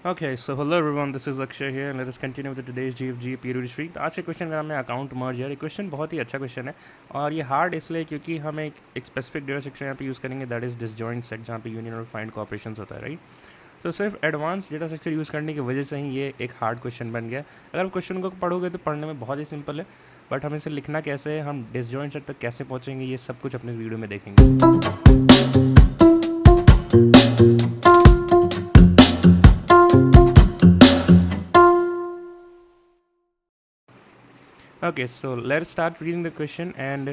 Okay, so hello everyone, this is Akshay here and let us continue with today's GFG period streak. तो आज के question का नाम है अकाउंट मर्ज यार। ये क्वेश्चन बहुत ही अच्छा क्वेश्चन है और ये हार्ड इसलिए क्योंकि हम एक स्पेसिफिक डेटा स्ट्रक्चर यहाँ पे यूज़ करेंगे, दैट इज डिसजॉइंट सेट, जहाँ पे यूनियन और फाइंड का ऑपरेशन होता है, राइट। तो सिर्फ एडवांस डेटा स्ट्रक्चर यूज़ करने की वजह से ही ये एक हार्ड क्वेश्चन बन गया। अगर आप क्वेश्चन को पढ़ोगे तो पढ़ने में बहुत ही सिंपल है, बट हमें इसे लिखना कैसे है, हम डिसजॉइंट सेट तक कैसे पहुँचेंगे, ये सब कुछ अपने वीडियो में देखेंगे। Okay, so let's start reading the question and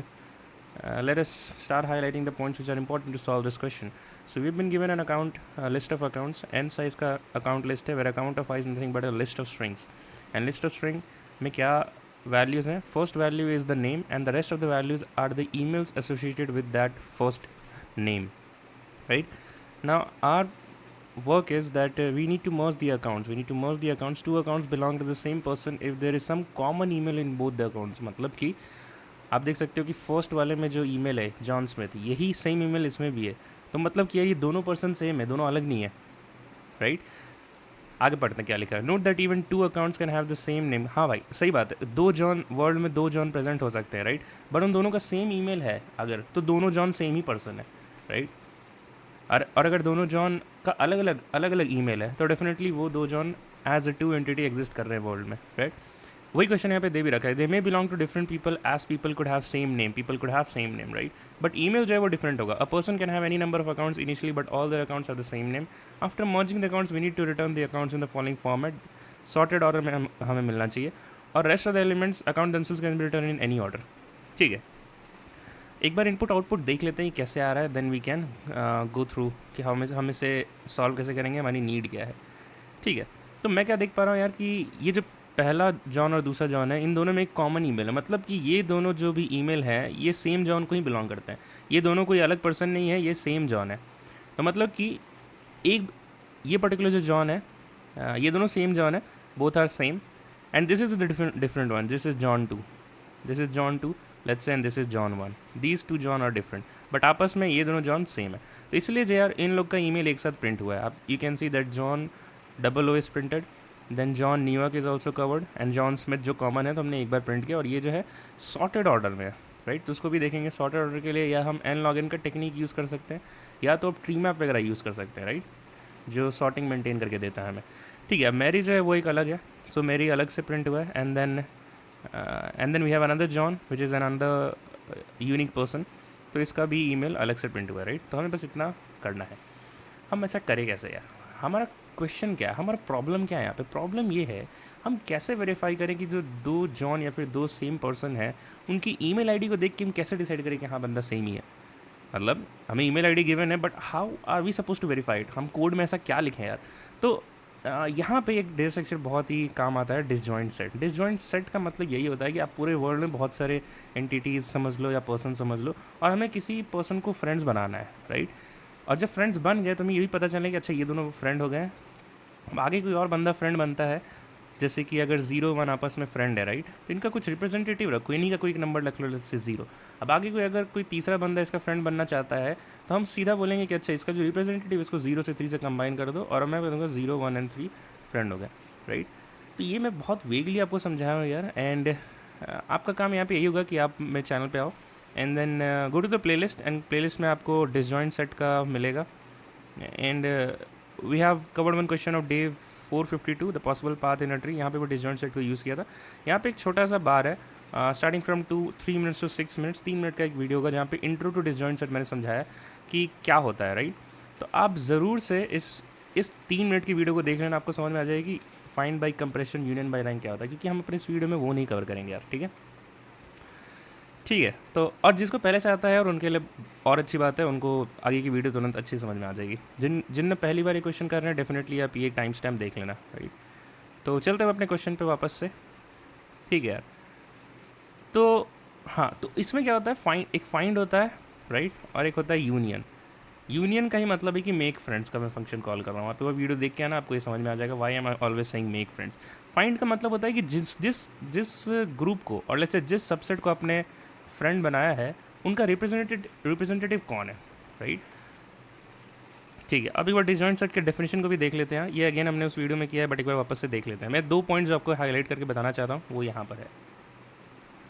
let us start highlighting the points which are important to solve this question. So we've been given an account, a list of accounts, n size का account list है, where account of I is nothing but a list of strings. And list of string में क्या values हैं? First value is the name and the rest of the values are the emails associated with that first name, right? Now our work is that we need to merge the accounts. We need to merge the accounts. Two accounts belong to the same person if there is some common email in both the accounts. मतलब कि आप देख सकते हो कि first वाले में जो ईमेल है जॉन स्मिथ, यही सेम ईमेल इसमें भी है। तो मतलब कि यार ये दोनों पर्सन सेम है, दोनों अलग नहीं है, राइट। आगे पढ़ते हैं क्या लिखा है। Note that even two accounts can have the same name. हाँ भाई सही बात है, दो जॉन, वर्ल्ड में दो जॉन प्रेजेंट हो सकते हैं, राइट, बट उन दोनों का सेम ईमेल है अगर, तो दोनों जॉन सेम ही पर्सन है, राइट। और अगर दोनों जॉन का अलग अलग ईमेल है तो डेफिनेटली वो दो John as a two entity exist कर रहे हैं वर्ल्ड में, राइट। वही क्वेश्चन यहाँ पे दे भी रखा है, they may belong to different people as people could have same name, people could have same name, right, but email जो है वो डिफरेंट होगा। A person can have any number of accounts initially but all their accounts have the same name. After merging the accounts we need to return the accounts in the following format, sorted order में हमें मिलना चाहिए, और rest of the elements account themselves can be return in any order. ठीक है, एक बार input output देख लेते हैं कैसे आ रहा है, then we can go through कि हम इसे सॉल्व कैसे करेंगे, हमारी नीड क्या है। ठीक है, तो मैं क्या देख पा रहा हूँ यार कि ये जो पहला जॉन और दूसरा जॉन है, इन दोनों में एक कॉमन ईमेल है। मतलब कि ये दोनों जो भी ईमेल है ये सेम जॉन को ही बिलोंग करते हैं, ये दोनों कोई अलग पर्सन नहीं है, ये सेम जॉन है। तो मतलब कि एक ये पर्टिकुलर जो जॉन है, ये दोनों सेम जॉन है, both are same, and this is the different one, this is John 2, this is John 2, let's say, and this is John 1। These two John are different but आपस में ये दोनों John same है। तो इसलिए जो यार इन लोग का ईमेल एक साथ प्रिंट हुआ है। आप you can see that John double O is printed, then John New York is also covered, and John Smith जो कॉमन है तो हमने एक बार प्रिंट किया, और ये जो है सॉर्टेड ऑर्डर में है, राइट। तो उसको भी देखेंगे। सॉर्टेड ऑर्डर के लिए या हम एन लॉग इन का टेक्निक यूज़ कर सकते हैं, या तो आप ट्री मैप वगैरह यूज़ कर सकते हैं, राइट, जो सॉर्टिंग मेंटेन करके देता है हमें। ठीक है, मेरी जो है वो एक अलग है, सो मेरी अलग से प्रिंट हुआ है, and then we have another John which is another unique person, तो इसका भी ईमेल अलग से प्रिंट हुआ है, राइट। तो हमें बस इतना करना है। हम ऐसा करें कैसे यार, हमारा क्वेश्चन क्या है, हमारा प्रॉब्लम क्या है यहाँ पे। प्रॉब्लम ये है, हम कैसे वेरीफाई करें कि जो दो जॉन या फिर दो सेम पर्सन है, उनकी ईमेल आईडी को देख के हम कैसे डिसाइड करें कि हाँ बंदा सेम ही है। मतलब हमें ईमेल आईडी गिवन है, but how are we suppose to verify it, हम कोड में ऐसा क्या लिखें यार। तो यहाँ पे एक डेटा स्ट्रक्चर बहुत ही काम आता है, डिसजॉइंट सेट। डिसजॉइंट सेट का मतलब यही होता है कि आप पूरे वर्ल्ड में बहुत सारे एंटिटीज़ समझ लो या पर्सन समझ लो, और हमें किसी पर्सन को फ्रेंड्स बनाना है, राइट। और जब फ्रेंड्स बन गए तो हमें ये भी पता चले कि अच्छा ये दोनों फ्रेंड हो गए, अब आगे कोई और बंदा फ्रेंड बनता है, जैसे कि अगर 0 1 आपस में फ्रेंड है, राइट, तो इनका कुछ रिप्रेजेंटेटिव रखो, इन्हीं का कोई एक नंबर रख लो, जैसे 0। अब आगे कोई अगर कोई तीसरा बंदा इसका फ्रेंड बनना चाहता है तो हम सीधा बोलेंगे कि अच्छा इसका जो रिप्रेजेंटेटिव इसको 0 से 3 से कंबाइन कर दो, और मैं बताऊँगा 0 1 एंड 3 फ्रेंड हो गए, राइट। तो ये मैं बहुत वेगली आपको समझाया हूँ यार, एंड आपका काम यहाँ पे यही होगा कि आप मेरे चैनल पे आओ, and then go to the playlist, and playlist में आपको डिसजॉइंट सेट का मिलेगा, and we have covered one question of day 452, the possible path in a tree. यहाँ पे वो डिसजॉइंट सेट को यूज़ किया था। यहाँ पे एक छोटा सा बार है, starting from 3 minutes to 6 minutes, 3 minute का एक वीडियो होगा जहाँ पे इंट्रो टू डिसजॉइंट सेट मैंने समझाया कि क्या होता है, राइट। तो आप ज़रूर से इस 3 मिनट की वीडियो को देख लेना, आपको समझ में आ जाएगी find by compression union by rank क्या होता है, क्योंकि हम अपने इस वीडियो में वो नहीं कवर करेंगे यार, ठीक है। ठीक है, तो और जिसको पहले से आता है और उनके लिए और अच्छी बात है, उनको आगे की वीडियो तुरंत अच्छी समझ में आ जाएगी। जिनने पहली बार ये क्वेश्चन कर रहे हैं, डेफिनेटली आप ये टाइम स्टैम्प देख लेना, राइट। तो चलते हैं अपने क्वेश्चन पे वापस से। ठीक है यार, तो हाँ, तो इसमें क्या होता है, एक फाइंड होता है, राइट, और एक होता है यूनियन। यूनियन का ही मतलब है कि मेक फ्रेंड्स का मैं फंक्शन कॉल कर रहा हूँ, तो वो वीडियो देख के आना, आपको ये समझ में आ जाएगा why am I always saying make friends. Find का मतलब होता है कि जिस जिस जिस ग्रुप को, और लेट्स से जिस सबसेट को आपने फ्रेंड बनाया है, उनका रिप्रेजेंटेटिव कौन है, राइट। ठीक है, अब एक बार डिसजॉइंट सेट के डेफिनेशन को भी देख लेते हैं। ये अगेन हमने उस वीडियो में किया है, बट एक बार वापस से देख लेते हैं। मैं 2 पॉइंट्स जो आपको हाईलाइट करके बताना चाहता हूँ वो यहाँ पर है।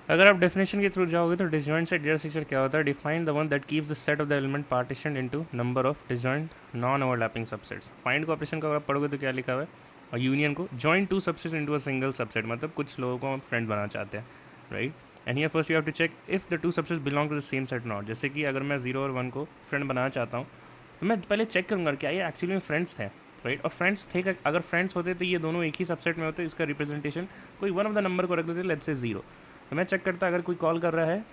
अगर आप डेफिनेशन के थ्रू जाओगे तो डिसजॉइंट सेट डेटा स्ट्रक्चर क्या होता है? Define the one that keeps the set of the element partition into number of disjoint non overlapping subsets. Find को ऑपरेशन का अगर आप पढ़ोगे तो क्या लिखा हुआ है? और यूनियन को join 2 subsets into a single subset, मतलब कुछ लोगों को हम फ्रेंड बनाना चाहते हैं, right. And here first you have to check if the 2 subsets belong to the same set not. जैसे कि अगर मैं 0 और 1 को फ्रेंड बनाना चाहता हूँ तो मैं पहले चेक करूँगा क्या ये एक्चुअली में फ्रेंड्स थे, राइट। और फ्रेंड्स थे, अगर फ्रेंड्स होते तो ये दोनों एक ही सबसेट में होते, इसका रिप्रेजेंटेशन कोई वन ऑफ द नंबर को रख देते, लेट्स से 0। तो मैं चेक करता अगर कोई कॉल कर रहा है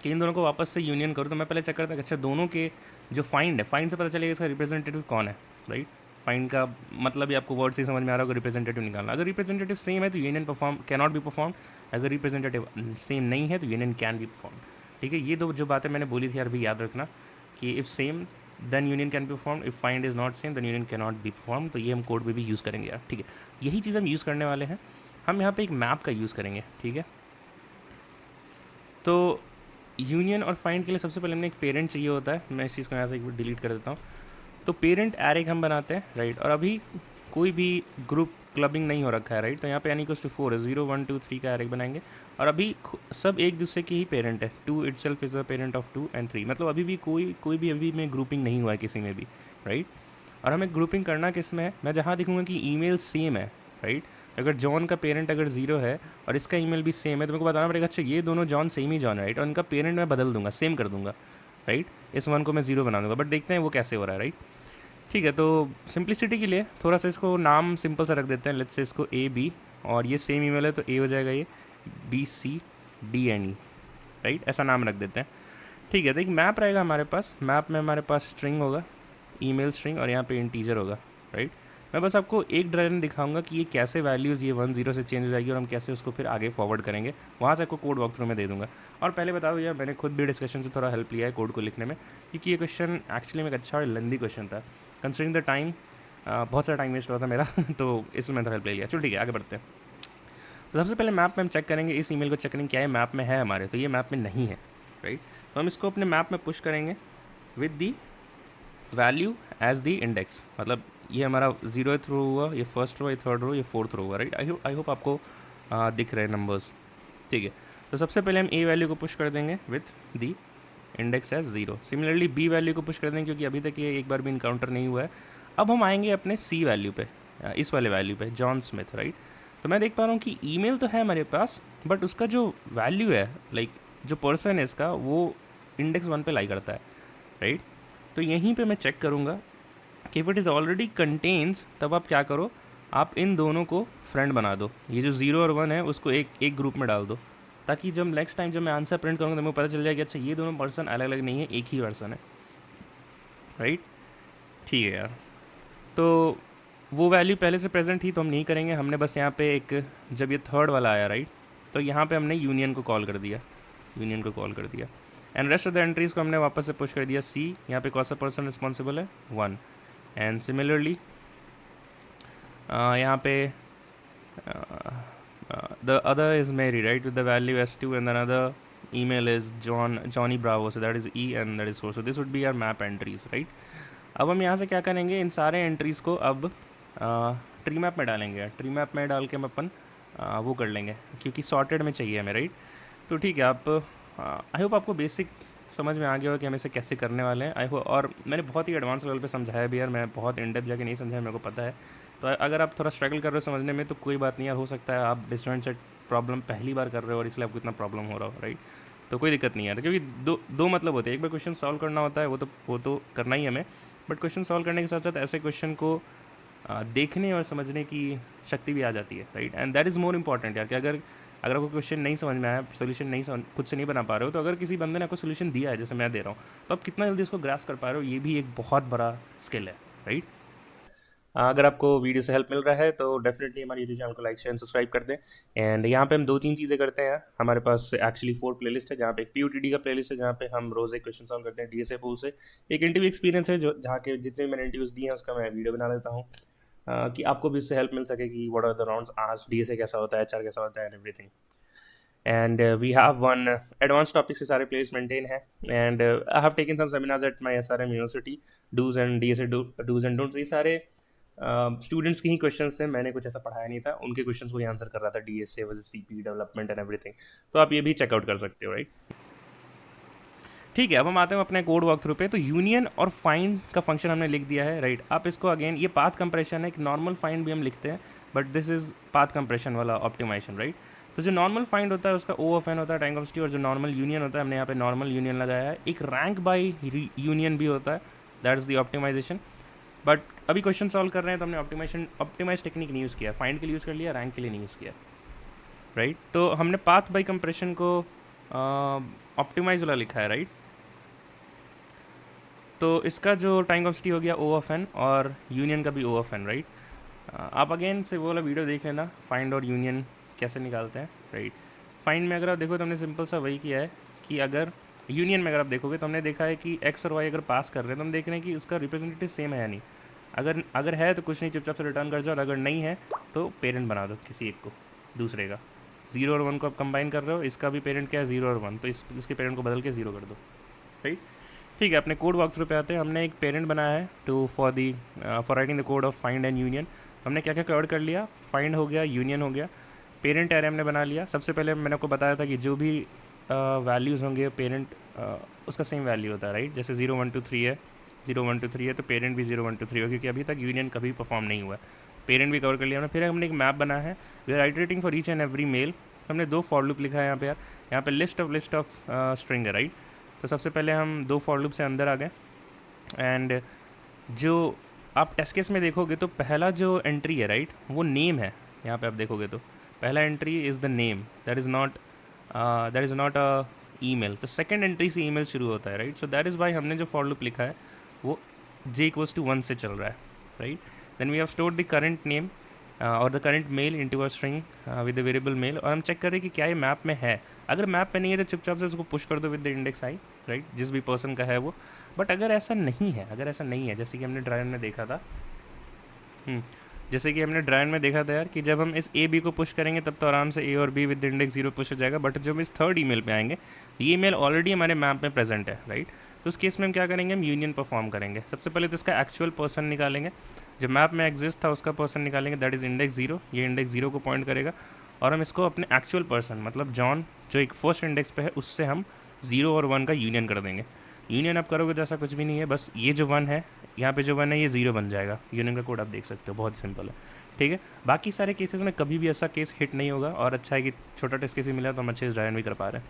कि इन दोनों को वापस से यूनियन करो, तो मैं पहले चेक करता कि अच्छा दोनों के जो फाइंड है, फाइंड से पता चलेगा इसका रिप्रेजेंटेटिव कौन है, राइट। फाइंड का मतलब ही आपको वर्ड से समझ में आ रहा होगा, रिप्रेजेंटेटिव निकालना। अगर रिप्रेजेंटेटिव सेम है तो union perform cannot be perform, अगर रिप्रेजेंटेटिव सेम नहीं है तो यूनियन कैन बी परफॉर्म। ठीक है, ये दो जो बातें मैंने बोली थी यार भी याद रखना कि if same then union can be perform, if find is not same then union can not be perform. तो ये हम कोड में भी यूज़ करेंगे यार, ठीक है। यही चीज़ हम यूज़ करने वाले हैं। हम यहाँ पे एक मैप का यूज़ करेंगे, ठीक है। तो यूनियन और फाइंड के लिए सबसे पहले हमने एक पेरेंट चाहिए होता है। मैं इस चीज़ को यहाँ से एक बार डिलीट कर देता हूँ। तो पेरेंट एरे हम बनाते हैं, राइट। और अभी कोई भी ग्रुप क्लबिंग नहीं हो रखा है, राइट। तो यहाँ पे n = 4 है, 0 1 2 3 का एरे बनाएंगे। और अभी सब एक दूसरे की ही पेरेंट है, 2 itself is a parent of 2 and 3, मतलब अभी भी कोई भी अभी में ग्रुपिंग नहीं हुआ है किसी में भी, राइट। और हमें ग्रुपिंग करना किस में है? मैं जहाँ दिखूँगा कि ईमेल सेम है, राइट। अगर जॉन का पेरेंट अगर 0 है और इसका ईमेल भी सेम है तो मेरे को बताना पड़ेगा अच्छा ये दोनों जॉन सेम ही जॉन है, राइट। और इनका पेरेंट मैं बदल दूंगा, सेम कर दूंगा, राइट। इस 1 को मैं 0 बना दूंगा, बट देखते हैं वो कैसे हो रहा है, राइट। ठीक है, तो सिंप्लिसिटी के लिए थोड़ा सा इसको नाम सिंपल सा रख देते हैं। लेट्स से इसको AB, और ये सेम ईमेल है तो A हो जाएगा, ये BCDNE, राइट। ऐसा नाम रख देते हैं, ठीक है। तो एक मैप रहेगा हमारे पास। मैप में हमारे पास स्ट्रिंग होगा, ईमेल स्ट्रिंग, और यहाँ पे इंटीजर होगा, राइट। मैं बस आपको एक ड्राइव दिखाऊंगा कि ये कैसे वैल्यूज़ ये 1 0 से चेंज हो जाएगी और हम कैसे उसको फिर आगे फॉरवर्ड करेंगे। वहाँ से आपको कोड वॉक थ्रू में दे दूंगा। और पहले बता दो यार, मैंने खुद भी डिस्कशन से थोड़ा हेल्प लिया है कोड को लिखने में, क्योंकि ये क्वेश्चन एक्चुअली में एक अच्छा और लेंदी क्वेश्चन था कंसिडरिंग द टाइम। बहुत सारा टाइम वेस्ट हुआ था मेरा तो इसमें मैंने हेल्प ले लिया। चलो ठीक है, आगे बढ़ते हैं। तो सबसे पहले मैप में हम चेक करेंगे, इस ईमेल को चेक करेंगे क्या ये मैप में है हमारे, तो ये मैप में नहीं है, राइट। तो हम इसको अपने मैप में पुश करेंगे with the value as the index, मतलब ये हमारा 0th रो हुआ, ये फर्स्ट रो, ये थर्ड रो, ये फोर्थ रो हुआ, राइट। आई होप आपको दिख रहे हैं नंबर्स, ठीक है। तो सबसे पहले हम ए वैल्यू को पुश कर देंगे with the index as 0। Similarly B value को पुश कर देंगे क्योंकि अभी तक ये एक बार भी इनकाउंटर नहीं हुआ है। अब हम आएंगे अपने सी वैल्यू पे, इस वाले वैल्यू पे, जॉन स्मिथ, राइट। तो मैं देख पा रहा हूँ कि ईमेल तो है हमारे पास, बट उसका जो वैल्यू है, लाइक जो पर्सन है इसका, वो इंडेक्स 1 पे लाई करता है, राइट। तो यहीं पे मैं चेक करूँगा कि if it is already contains, तब आप क्या करो, आप इन दोनों को फ्रेंड बना दो। ये जो 0 और 1 है उसको एक ग्रुप में डाल दो, ताकि जब नेक्स्ट टाइम जब मैं आंसर प्रिंट करूँगा तो मुझे पता चल जाए कि अच्छा ये दोनों पर्सन अलग अलग नहीं है, एक ही पर्सन है, राइट। ठीक है यार, तो वो वैल्यू पहले से प्रेजेंट थी तो हम नहीं करेंगे। हमने बस यहाँ पे एक, जब ये थर्ड वाला आया, राइट, तो यहाँ पे हमने यूनियन को कॉल कर दिया, and rest of the entries को हमने वापस से पुश कर दिया सी। यहाँ पे कौन सा पर्सन रिस्पॉन्सिबल है? 1। एंड सिमिलरली यहाँ पे the other is Mary, right, with the value S2, and another email is Johnny Bravo, so that is E and that is 4. So this would be our map entries, right. अब हम यहाँ से क्या करेंगे, इन सारे entries को अब tree map में डालेंगे। ट्री मैप में डाल के हम अपन वो कर लेंगे, क्योंकि सॉर्टेड में चाहिए हमें, राइट। तो ठीक है, आप आई होप आपको बेसिक समझ में आ गया हो कि हम इसे कैसे करने वाले हैं। आई होप, और मैंने बहुत ही एडवांस लेवल पे समझाया भी यार, मैं बहुत इन डेप्थ जाके नहीं समझाया, मेरे को पता है। तो अगर आप थोड़ा स्ट्रगल कर रहे हो समझने में तो कोई बात नहीं यार, हो सकता है आप डिस्जॉइंट सेट प्रॉब्लम पहली बार कर रहे हो और इसलिए आपको इतना प्रॉब्लम हो रहा हो, राइट। तो कोई दिक्कत नहीं यार, क्योंकि दो मतलब होते हैं, एक बार क्वेश्चन सॉल्व करना होता है, वो तो करना ही हमें, बट क्वेश्चन सॉल्व करने के साथ साथ ऐसे क्वेश्चन को देखने और समझने की शक्ति भी आ जाती है, right. And that is more important यार, कि अगर आपको क्वेश्चन नहीं समझ में आया, सोल्यूशन नहीं खुद से नहीं बना पा रहे हो, तो अगर किसी बंदे ने आपको सोल्यूशन दिया है जैसे मैं दे रहा हूँ, तो आप कितना जल्दी उसको ग्रास्प कर पा रहे हो, ये भी एक बहुत बड़ा स्किल है, राइट। अगर आपको वीडियो से हेल्प मिल रहा है तो डेफिनेटली हमारे यूट्यूब चैनल को लाइक शेयर सब्सक्राइब कर दें। एंड यहाँ पे हम 2-3 चीज़ें करते हैं। हमारे पास एक्चुअली 4 प्लेलिस्ट है, जहाँ पे एक PUTD का प्लेलिस्ट है, जहाँ पे हम रोज़ एक क्वेश्चन सॉल्व करते हैं DSA पूल से। एक इंटरव्यू एक्सपीरियंस है जो जहाँ के जितने मैंने इंटरव्यूज़ दिए हैं उसका मैं वीडियो बना लेता हूँ, कि आपको भी इससे हेल्प मिल सके कि व्हाट आर द राउंड्स आज, DSA कैसा होता है, HR कैसा होता है, and everything. and we have one advanced topics के सारे plays maintain है, and I have taken some seminars at my SRM University, do's and DSA do's and don'ts, ये सारे स्टूडेंट्स के ही क्वेश्चंस थे, मैंने कुछ ऐसा पढ़ाया नहीं था, उनके क्वेश्चंस को ही आंसर कर रहा था, DSA versus CP development and everything, तो आप ये भी चेकआउट कर सकते हो, राइट। ठीक है, अब हम आते हैं अपने कोड वॉक थ्रू पे। तो यूनियन और फाइंड का फंक्शन हमने लिख दिया है, राइट। आप इसको अगेन, ये पाथ कंप्रेशन है, कि नॉर्मल फाइंड भी हम लिखते हैं, but this is path compression वाला ऑप्टिमाइजेशन, राइट। तो जो नॉर्मल फाइंड होता है उसका O ऑफ n होता है टाइम कॉम्प्लेक्सिटी, और जो नॉर्मल यूनियन होता है, हमने यहाँ पे नॉर्मल यूनियन लगाया है। एक रैंक बाई यूनियन भी होता है, that is the optimization. But अभी क्वेश्चन सॉल्व कर रहे हैं तो हमने ऑप्टिमाइज टेक्निक नहीं यूज़ किया, फाइंड के लिए यूज़ कर लिया, रैंक के लिए नहीं यूज़ किया, राइट। तो हमने पाथ बाई कंप्रेशन को ऑप्टिमाइज वाला लिखा है, राइट। तो इसका जो टाइम कॉम्प्लेक्सिटी हो गया O ऑफ n, और यूनियन का भी O ऑफ n, राइट। आप अगेन से वो वाला वीडियो देख लेना, फाइंड और यूनियन कैसे निकालते हैं, राइट। फाइंड में अगर आप देखो तो हमने सिंपल सा वही किया है कि अगर यूनियन में अगर आप देखोगे तो हमने देखा है कि एक्स और वाई अगर पास कर रहे हैं तो हम देख रहे हैं कि उसका रिप्रेजेंटेटिव सेम है या नहीं। अगर है तो कुछ नहीं, चुपचाप से रिटर्न कर जाओ, और अगर नहीं है तो पेरेंट बना दो किसी एक को, दूसरे का। 0 और 1 को आप कंबाइन कर रहे हो, इसका भी पेरेंट क्या है 0 और 1, तो इसके पेरेंट को बदल के 0 कर दो, राइट। ठीक है, अपने कोड वॉक थ्रू पे आते हैं। हमने एक पेरेंट बनाया है for writing the code of find and union. हमने क्या क्या कवर कर लिया, फाइंड हो गया, यूनियन हो गया, पेरेंट एरे हमने बना लिया। सबसे पहले मैंने आपको बताया था कि जो भी वैल्यूज़ होंगे पेरेंट उसका सेम वैल्यू होता है, राइट। जैसे 0 1 2 3 है, 0 1 2 3 है, तो पेरेंट भी 0 1 2 3 हो, क्योंकि अभी तक यूनियन कभी परफॉर्म नहीं हुआ है। पेरेंट भी कवर कर लिया हमने। फिर हमने एक मैप बनाया है, we are iterating for each and every mail. हमने 2 फॉर लूप लिखा है यहाँ पे यार, यहाँ पे लिस्ट ऑफ स्ट्रिंग है, राइट। तो सबसे पहले हम 2 फॉर लूप से अंदर आ गए, एंड जो आप टेस्ट केस में देखोगे तो पहला जो एंट्री है, राइट, वो नेम है। यहाँ पे आप देखोगे तो पहला entry is the name, that is not a email. तो सेकंड एंट्री से ईमेल शुरू होता है, right. So that is why हमने जो फॉर लूप लिखा है वो j = 1 से चल रहा है, right. Then we have stored the current name और the current mail into a string with the variable mail, और हम चेक कर रहे हैं कि क्या ये मैप में है। अगर मैप में नहीं है तो चुपचाप से उसको पुश कर दो with the index i, right, जिस भी पर्सन का है वो। बट अगर ऐसा नहीं है, जैसे कि हमने ड्राइवर में देखा था, जैसे कि हमने ड्राइवर में देखा था यार, कि जब हम इस ए बी को पुश करेंगे तब तो आराम से ए और बी विद इंडेक्स 0 पुश हो जाएगा। बट जब हम इस थर्ड ईमेल पे आएंगे, ये ईमेल ऑलरेडी हमारे मैप में प्रेजेंट है, राइट। तो उस केस में हम क्या करेंगे, हम यूनियन परफॉर्म करेंगे। सबसे पहले तो इसका एक्चुअल पर्सन निकालेंगे, जो मैप में एग्जिस्ट था उसका पर्सन निकालेंगे, दैट इज़ इंडेक्स 0। ये इंडेक्स 0 को पॉइंट करेगा, और हम इसको अपने एक्चुअल पर्सन मतलब जॉन जो एक फर्स्ट इंडेक्स पे है उससे हम 0 और 1 का यूनियन कर देंगे। यूनियन आप करोगे तो ऐसा कुछ भी नहीं है, बस ये जो 1 है, यहाँ पे जो 1 है ये 0 बन जाएगा। यूनियन का कोड आप देख सकते हो, बहुत सिंपल है, ठीक है। बाकी सारे केसेस में कभी भी ऐसा केस हिट नहीं होगा, और अच्छा है कि छोटा टेस्ट केस ही मिला तो हम अच्छे से ड्राइव भी कर पा रहे हैं।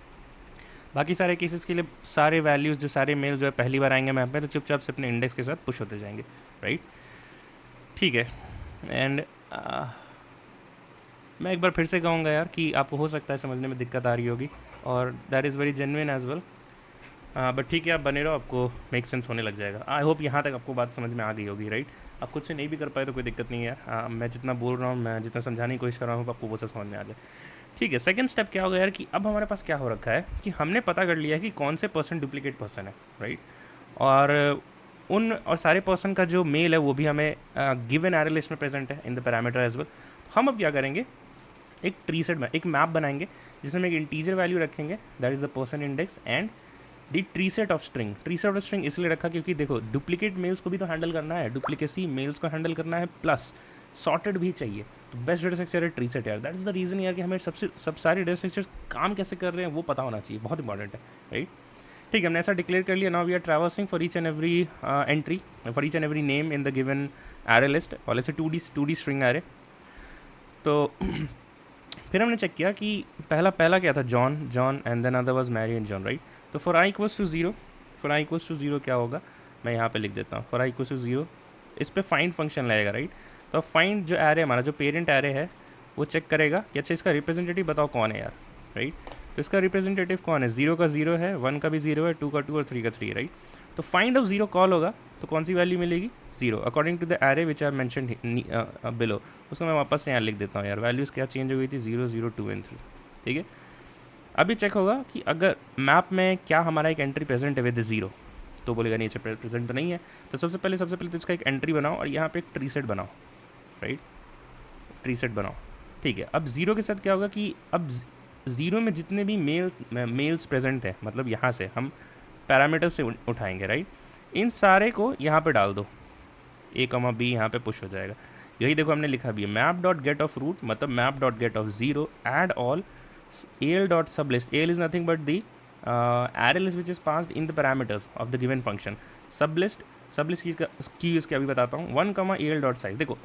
बाकी सारे केसेस के लिए सारे वैल्यूज़ जो सारे मेल जो है पहली बार आएंगे मैप में, तो चुपचाप से अपने इंडेक्स के साथ पुश होते जाएंगे, राइट। ठीक है, एंड मैं एक बार फिर से कहूँगा यार कि आपको हो सकता है समझने में दिक्कत आ रही होगी, और that is very genuine as well, but ठीक है, आप बने रहो, आपको मेक सेंस होने लग जाएगा। आई होप यहाँ तक आपको बात समझ में आ गई होगी, राइट। आप खुद से नहीं भी कर पाए तो कोई दिक्कत नहीं है यार, मैं जितना बोल रहा हूँ, मैं जितना समझाने की कोशिश कर रहा हूँ, आपको वो सब समझ में आ जाए। ठीक है, सेकंड स्टेप क्या होगा यार, कि अब हमारे पास क्या हो रखा है कि हमने पता कर लिया है कि कौन से पर्सन डुप्लीकेट पर्सन है, राइट। और सारे पर्सन का जो मेल है वो भी हमें गिवन एरे लिस्ट में प्रेजेंट है in the parameter as well. हम अब क्या करेंगे, एक ट्री सेट में एक मैप बनाएंगे जिसमें एक इंटीजर वैल्यू रखेंगे, that is the person index, and the tree set of string इसलिए रखा क्योंकि देखो डुप्लीकेट मेल्स को भी तो हैंडल करना है, डुप्लीकेसी मेल्स को हैंडल करना है, प्लस सॉर्टेड भी चाहिए। तो बेस्ट डेटा स्ट्रक्चर है ट्री सेट यार, दैट इज़ द रीज़न यार कि हमें सब सारे डेटा स्ट्रक्चर्स काम कैसे कर रहे हैं वो पता होना चाहिए, बहुत इंपॉर्टेंट है, राइट। ठीक है, हमने ऐसा डिक्लेयर कर लिया। Now we are traversing for each and every entry, for each and every name in the given array list, और let's say 2D string array. तो फिर हमने चेक किया कि पहला क्या था, John and then other was Mary and John, right. तो फॉर i = 0 क्या होगा, मैं यहाँ पे लिख देता हूँ, फॉर i = 0 इस पे फाइंड फंक्शन लगेगा, राइट। तो फाइंड जो एरे हमारा जो पेरेंट एरे है वो चेक करेगा कि अच्छा इसका रिप्रेजेंटेटिव बताओ कौन है यार, राइट। तो इसका रिप्रेजेंटेटिव कौन है, 0 का 0 है, 1 का भी 0 है, 2 का 2 और 3 का 3, राइट। तो फाइंड ऑफ 0 कॉल होगा तो कौन सी वैल्यू मिलेगी, 0 according to the array which I mention below. उसको मैं वापस से यहाँ लिख देता हूँ यार, वैल्यूज़ क्या चेंज हो गई थी, 0 0 2 एंड 3, ठीक है। अभी चेक होगा कि अगर मैप में क्या हमारा एक एंट्री प्रेजेंट है विद 0, तो बोलेगा नहीं अच्छा प्रेजेंट तो नहीं है। तो सबसे पहले तो इसका एक एंट्री बनाओ और यहाँ पे एक ट्री सेट बनाओ, राइट, ट्री सेट बनाओ, ठीक है। अब 0 के साथ क्या होगा कि अब ज़ीरो में जितने भी मेल्स प्रेजेंट हैं, मतलब यहाँ से हम पैरामीटर से उठाएंगे, राइट, इन सारे को यहाँ पे डाल दो, ए कमा बी यहाँ पे पुश हो जाएगा। यही देखो हमने लिखा भी है, map dot get of root मतलब map dot get of zero add all L dot sub list, L is nothing but the array list which is passed in the parameters of the given function, सब list की use के अभी बताता हूँ, 1 कमा L dot size. देखो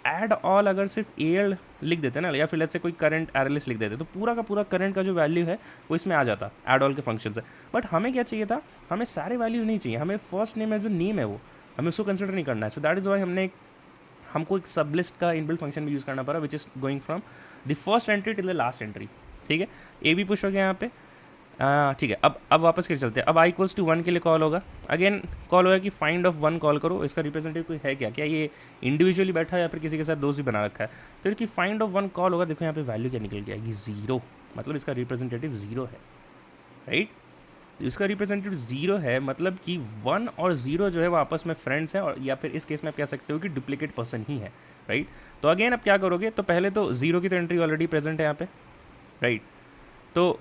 add all अगर सिर्फ एल लिख देते ना, या फिर लेट्स से कोई करंट एरे लिस्ट लिख देते, तो पूरा का पूरा करंट का जो वैल्यू है वो इसमें आ जाता एड ऑल के फंक्शन से। बट हमें क्या चाहिए था, हमें सारे वैल्यूज़ नहीं चाहिए, हमें फर्स्ट नेम है जो नेम है वो हमें उसको कंसिडर नहीं करना है। सो दैट इज़ वाई हमको एक सब लिस्ट का इनबिल्ट फंक्शन भी यूज़ करना पड़ा, which is going from the first entry till the last entry. ठीक है, ए भी पुश हो गया यहाँ पे। ठीक है, अब वापस के चलते हैं। अब आई इक्वल्स टू 1 के लिए कॉल होगा, अगेन कॉल होगा कि फाइंड ऑफ 1 कॉल करो। इसका रिप्रेजेंटेटिव कोई है क्या ये इंडिविजुअली बैठा है या फिर किसी के साथ दोस्त भी बना रखा है? तो कि फाइंड ऑफ 1 कॉल होगा, देखो यहाँ पे वैल्यू क्या निकल के आएगी, 0, मतलब इसका रिप्रेजेंटेटिव 0 है, राइट। तो इसका रिप्रेजेंटेटिव 0 है, मतलब कि 1 और 0 जो है वो आपस में फ्रेंड्स हैं, और या फिर इस केस में आप कह सकते हो कि डुप्लीकेट पर्सन ही है, राइट। तो अगेन अब क्या करोगे, तो पहले तो 0 की तो एंट्री ऑलरेडी प्रेजेंट है यहाँ पे, राइट। तो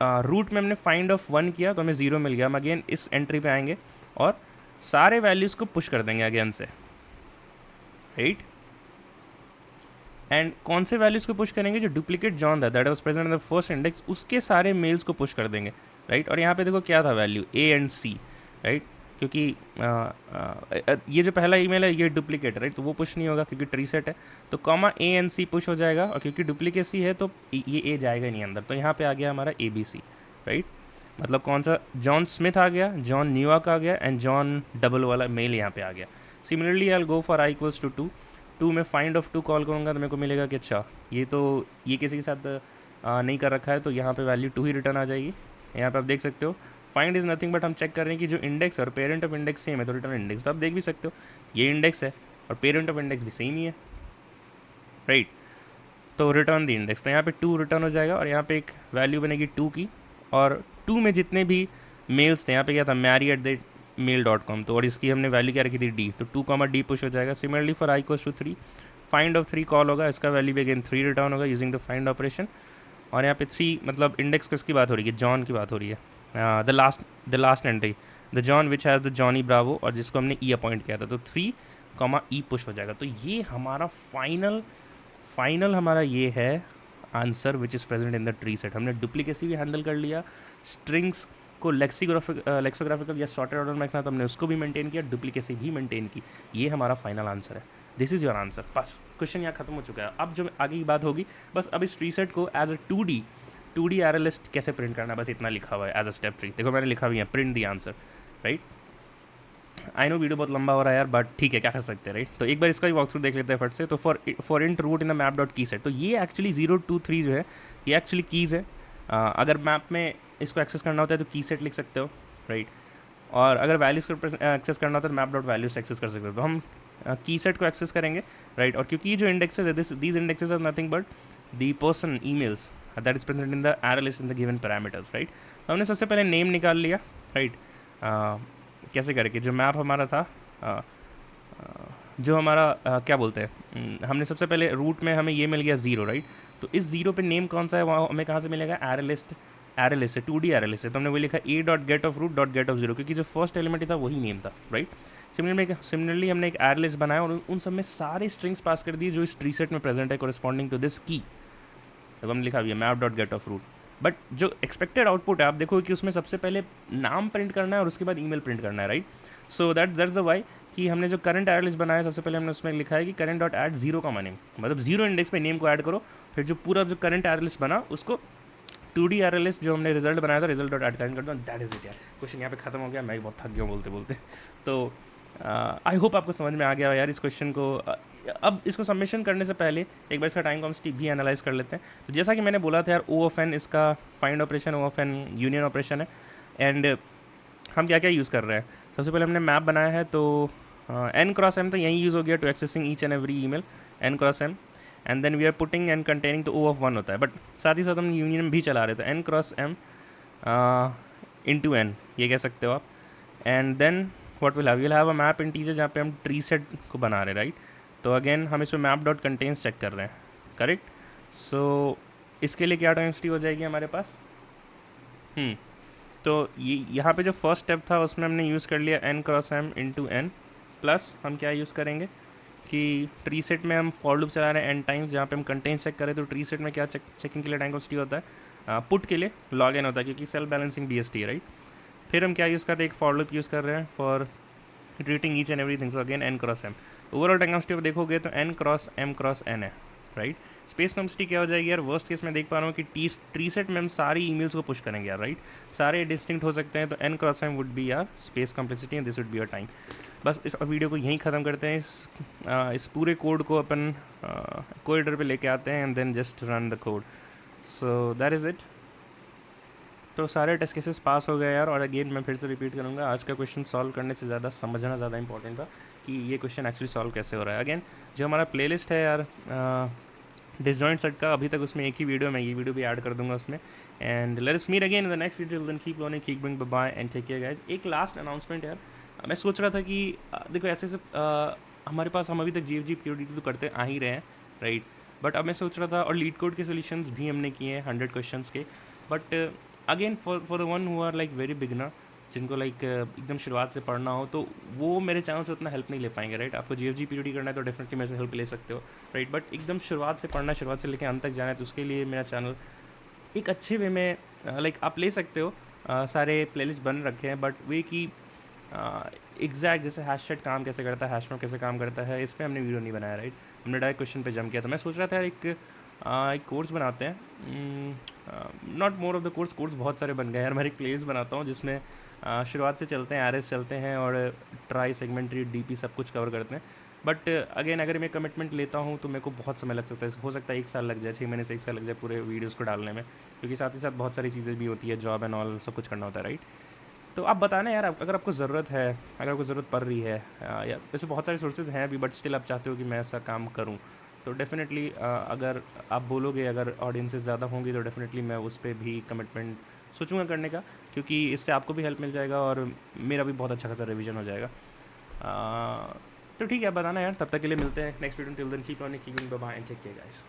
रूट में हमने फाइंड ऑफ 1 किया तो हमें 0 मिल गया। हम अगेन इस एंट्री पे आएंगे और सारे वैल्यूज़ को पुश कर देंगे अगेन से, राइट। एंड कौन से वैल्यूज़ को पुश करेंगे, जो डुप्लीकेट जॉन था that was present in the first index, उसके सारे मेल्स को पुश कर देंगे, राइट। और यहाँ पे देखो क्या था value, A and C, right, क्योंकि ये जो पहला ईमेल है ये डुप्लीकेट है, राइट, तो वो पुश नहीं होगा क्योंकि ट्री सेट है। तो comma A and C push हो जाएगा, और क्योंकि डुप्लीकेसी है तो ये ए जाएगा नहीं अंदर, तो यहाँ पे आ गया हमारा ए बी सी, राइट। मतलब कौन सा, जॉन स्मिथ आ गया, जॉन न्यूयॉर्क आ गया, एंड जॉन डबल वाला मेल यहाँ पे आ गया। Similarly I will go for I equals to 2 में फाइंड ऑफ 2 कॉल करूँगा तो मेरे को मिलेगा कि अच्छा ये किसी के साथ नहीं कर रखा है, तो यहाँ पे वैल्यू 2 ही रिटर्न आ जाएगी। यहाँ पे आप देख सकते हो फाइंड इज़ नथिंग बट हम चेक कर रहे हैं कि जो इंडेक्स है और पेरेंट ऑफ इंडेक्स सेम है, तो रिटर्न इंडेक्स। तो आप देख भी सकते हो ये इंडेक्स है और पेरेंट ऑफ इंडेक्स भी सेम ही है, राइट। तो रिटर्न द इंडेक्स, तो यहाँ पे 2 रिटर्न हो जाएगा, और यहाँ पे एक वैल्यू बनेगी 2 की, और 2 में जितने भी मेल्स थे, यहाँ पे क्या था marry@mail.com, तो और इसकी हमने वैल्यू क्या रखी थी d, तो 2 कॉमा d पुश हो जाएगा। Similarly for I equals to 3 find of 3 call होगा, इसका वैल्यू भी अगेन 3 रिटर्न होगा यूजिंग द फाइंड ऑपरेशन। और यहाँ पे 3 मतलब इंडेक्स किसकी बात हो रही है, जॉन की बात हो रही है, the last entry the John which has the Johnny Bravo, और जिसको हमने ई अपॉइंट किया था, तो 3 कॉमा ई पुश हो जाएगा। तो ये हमारा फाइनल हमारा ये है answer which is present in the tree set. हमने डुप्लीकेसी भी हैंडल कर लिया, स्ट्रिंग्स को लेक्सिकोग्राफिकल या शॉर्टेड ऑर्डर में रखना तो हमने उसको भी मेंटेन किया, डुप्लीकेसी भी मेंटेन की। ये हमारा फाइनल आंसर है, दिस इज़ योर आंसर। बस क्वेश्चन यहाँ खत्म हो चुका है। अब जो आगे की बात होगी, बस अब इस ट्री सेट को as a 2D array list कैसे प्रिंट करना है, बस इतना लिखा हुआ है एज अ स्टेप 3। देखो मैंने लिखा हुआ है print the answer, right. I know video बहुत लंबा हो रहा है यार, बट ठीक है, क्या कर सकते हैं, राइट। तो एक बार इसका भी वॉक थ्रू देख लेते हैं फट से। तो for int root in the map dot key set, तो ये एक्चुअली 0 2 3 जो है ये एक्चुअली कीज़ है। अगर मैप में इसको एक्सेस करना होता है तो की सेट लिख सकते हो, राइट। और अगर वैल्यूज़ को एक्सेस करना होता है तो मैप डॉट वैल्यूज एक्सेस कर सकते हो। तो हम की सेट को एक्सेस करेंगे, राइट। और क्योंकि ये जो इंडेक्सेस है these indexes are nothing but the person emails that is present in the array list in the given parameters, right. तो हमने सबसे पहले नेम निकाल लिया, राइट। कैसे करके जो मैप हमारा था, जो हमारा क्या बोलते हैं, हमने सबसे पहले रूट में हमें ये मिल गया 0, राइट। तो इस 0 पे नेम कौन सा है, वहाँ हमें कहाँ से मिलेगा, एरे लिस्ट है, 2D एरे लिस्ट है। तो हमने वही लिखा A dot get of root dot get of 0, क्योंकि जो फर्स्ट एलिमेंट था वही नेम था, राइट। सिमिलरली हमने एक एरे लिस्ट बनाया और उन सब में सारे स्ट्रिंग्स पास कर दिए जो इस ट्री सेट में प्रेजेंट है कोरिस्पॉन्डिंग टू दिस की। तो हमने लिखा भी है map dot get of root. But जो एक्सपेक्टेड आउटपुट है आप देखो कि उसमें सबसे पहले नाम प्रिंट करना है और उसके बाद ईमेल प्रिंट करना है, right. So that's the why कि हमने जो करंट एरे लिस्ट बनाया सबसे पहले हमने उसमें लिखा है कि करंट डॉट ऐड 0 का नेम, मतलब 0 इंडेक्स में नेम को ऐड करो, फिर जो पूरा जो करंट एरे लिस्ट बना उसको 2D एरे लिस्ट जो हमने रिजल्ट बनाया था रिजल्ट डॉट ऐड कर दो, दैट इज इट यार। क्वेश्चन यहाँ पे खत्म हो गया, मैं भी बहुत थक गया बोलते बोलते। तो आई होप आपको समझ में आ गया यार इस क्वेश्चन को। अब इसको सबमिशन करने से पहले एक बार इसका टाइम कॉन्स्टेंट भी एनालाइज कर लेते हैं। तो जैसा कि मैंने बोला था यार, ओ ऑफ एन इसका find operation, O of N union operation है। एंड हम क्या क्या यूज़ कर रहे हैं, सबसे पहले हमने मैप बनाया है, तो एन क्रॉस एम तो यहीं यूज़ हो गया to accessing each and every email, N cross M. And then we are putting and containing, तो ओ ऑफ 1 होता है, बट साथ ही साथ हम यूनियन भी चला रहे थे, N cross M into N, ये कह सकते हो आप। And then what will have a map integer जहाँ पे हम ट्री सेट को बना रहे हैं, राइट। तो अगेन हम इसमें मैप डॉट कंटेन्स चेक कर रहे हैं, करेक्ट। सो इसके लिए क्या डेंसिटी हो जाएगी हमारे पास? तो ये यहाँ पे जो फर्स्ट स्टेप था उसमें हमने यूज़ कर लिया n cross m into N, plus हम क्या यूज़ करेंगे कि ट्री सेट में हम फॉर लूप चला रहे हैं n टाइम्स, जहाँ पे हम कंटेंट चेक करें तो ट्री सेट में क्या चेकिंग के लिए टाइम कॉन्स्टी होता है, पुट के लिए लॉग एन होता है, क्योंकि सेल्फ बैलेंसिंग BST है, राइट। फिर हम क्या यूज़ कर रहे हैं, एक फॉर लूप यूज़ कर रहे हैं for treating each and everything, so again n cross m। Overall time कॉन्स्टी देखोगे तो n cross m cross n है, राइट। स्पेस कॉम्प्लेक्सिटी क्या हो जाएगी यार, वर्स्ट केस में देख पा रहा हूँ कि ट्री सेट में हम सारी ईमेल्स को पुश करेंगे यार, राइट। सारे डिस्टिंक्ट हो सकते हैं, तो n cross m would be यार space complexity and this would be your time. बस इस वीडियो को यहीं ख़त्म करते हैं। इस पूरे कोड को अपन कोएडर पे लेके आते हैं and then just run the code. So that is it. तो सारे टेस्ट केसेस पास हो गए यार। और अगेन मैं फिर से रिपीट करूँगा, आज का क्वेश्चन सॉल्व करने से ज़्यादा समझना ज़्यादा इंपॉर्टेंट था कि ये क्वेश्चन एक्चुअली सॉल्व कैसे हो रहा है। अगेन जो हमारा प्लेलिस्ट है यार डिसजॉइंट सेट का, अभी तक उसमें एक ही वीडियो, मैं ये वीडियो भी ऐड कर दूंगा उसमें। And let us meet again in the next video, then keep learning, keep doing, bye bye and take care guys. एक लास्ट अनाउंसमेंट यार, मैं सोच रहा था कि देखो ऐसे से हमारे पास, हम अभी तक GFG PODT तो करते आ ही रहे हैं, राइट। बट अब मैं सोच रहा था, और लीड कोड के सोल्यूशंस भी हमने किए हैं 100 क्वेश्चंस के, but again for the one who are like very beginner, जिनको लाइक एकदम शुरुआत से पढ़ना हो, तो वो मेरे चैनल से उतना हेल्प नहीं ले पाएंगे, राइट। आपको GFG PODT करना है तो डेफिनेटली मेरे से हेल्प ले सकते हो, राइट। बट एकदम शुरुआत से पढ़ना, शुरुआत से लेकर अंत तक जाना है, तो उसके लिए मेरा चैनल एक अच्छे वे में लाइक आप ले सकते हो। सारे प्लेलिस्ट बन रखे हैं, बट वे की एग्जैक्ट जैसे हैश टैग काम कैसे करता है, हैश मैप कैसे काम करता है, इस पर हमने वीडियो नहीं बनाया, राइट। हमने डायरेक्ट क्वेश्चन पे जम किया। तो मैं सोच रहा था एक कोर्स बनाते हैं, not more of the course बहुत सारे बन गए यार। मैं एक प्लेलिस्ट बनाता हूँ जिसमें शुरुआत से चलते हैं, RS चलते हैं, और ट्राई, सेगमेंट्री, DP सब कुछ कवर करते हैं। बट अगेन अगर मैं कमिटमेंट लेता हूँ तो मेरे को बहुत समय लग सकता है, हो सकता है 1 साल लग जाए, 6 महीने से 1 साल लग जाए पूरे वीडियोज़ को डालने में, क्योंकि साथ ही साथ बहुत सारी चीज़ें भी होती है, जॉब एंड ऑल सब कुछ करना होता है, राइट। तो आप बताना यार, अगर आपको ज़रूरत है, अगर आपको ज़रूरत पड़ रही है, या वैसे बहुत सारे सोर्सेज हैं अभी, बट स्टिल आप चाहते हो कि मैं ऐसा काम करूँ, तो डेफिनेटली अगर आप बोलोगे, अगर ऑडियंसेस ज़्यादा होंगी, तो डेफिनेटली मैं उस पर भी कमिटमेंट सोचूंगा करने का, क्योंकि इससे आपको भी हेल्प मिल जाएगा और मेरा भी बहुत अच्छा खासा रिवीजन हो जाएगा। तो ठीक है, बताना यार। तब तक के लिए मिलते हैं next video, till then keep learning, keep doing, bye bye and take care guys.